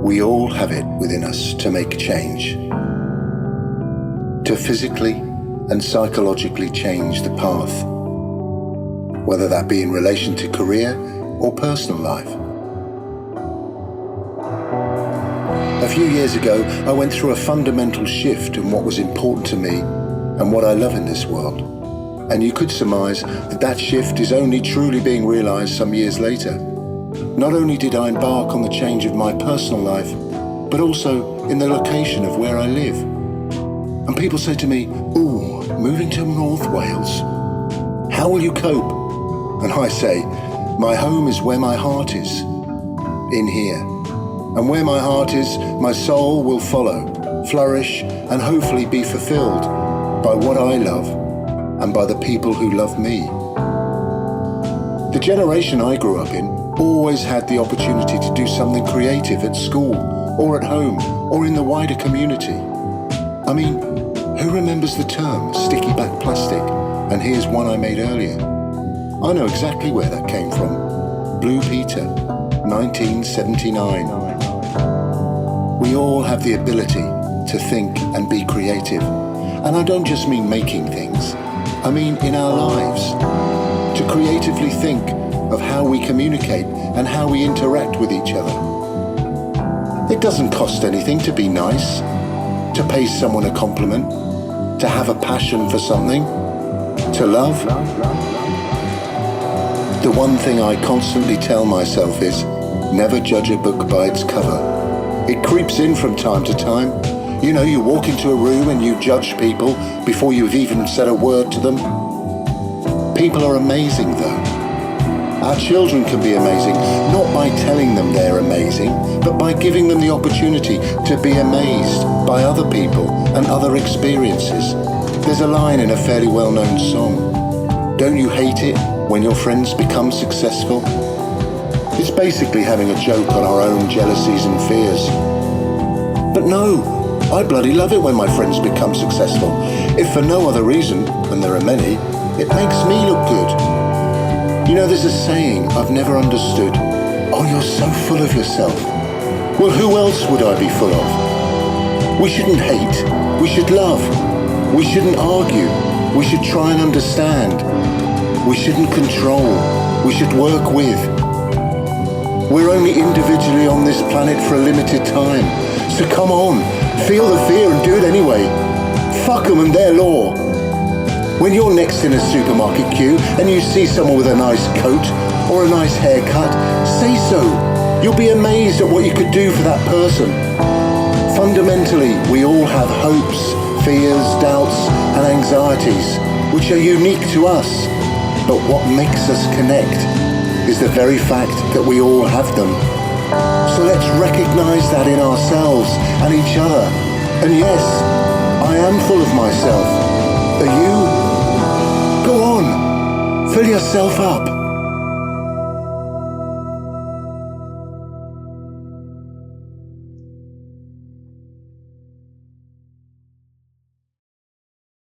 We all have it within us to make change, to physically and psychologically change the path, whether that be in relation to career or personal life. A few years ago, I went through a fundamental shift in what was important to me and what I love in this world. And you could surmise that that shift is only truly being realized some years later. Not only did I embark on the change of my personal life, but also in the location of where I live. And people say to me, "Ooh, moving to North Wales, how will you cope?" And I say, my home is where my heart is, in here. And where my heart is, my soul will follow, flourish, and hopefully be fulfilled by what I love and by the people who love me. The generation I grew up in always had the opportunity to do something creative at school or at home or in the wider community. I mean, who remembers the term sticky back plastic? And here's one I made earlier. I know exactly where that came from. Blue Peter, 1979. We all have the ability to think and be creative. And I don't just mean making things. I mean in our lives. To creatively think of how we communicate and how we interact with each other. It doesn't cost anything to be nice, to pay someone a compliment, to have a passion for something, to love. The one thing I constantly tell myself is, never judge a book by its cover. It creeps in from time to time. You know, you walk into a room and you judge people before you've even said a word to them. People are amazing though. Our children can be amazing, not by telling them they're amazing, but by giving them the opportunity to be amazed by other people and other experiences. There's a line in a fairly well-known song. Don't you hate it when your friends become successful? It's basically having a joke on our own jealousies and fears. But no, I bloody love it when my friends become successful. If for no other reason, and there are many, it makes me look good. You know, there's a saying I've never understood. Oh, you're so full of yourself. Well, who else would I be full of? We shouldn't hate. We should love. We shouldn't argue. We should try and understand. We shouldn't control. We should work with. We're only individually on this planet for a limited time. So come on, feel the fear and do it anyway. Fuck them and their law. When you're next in a supermarket queue and you see someone with a nice coat or a nice haircut, say so. You'll be amazed at what you could do for that person. Fundamentally, we all have hopes, fears, doubts, and anxieties, which are unique to us. But what makes us connect is the very fact that we all have them. So let's recognize that in ourselves and each other. And yes, I am full of myself. Are you? Go on, fill yourself up.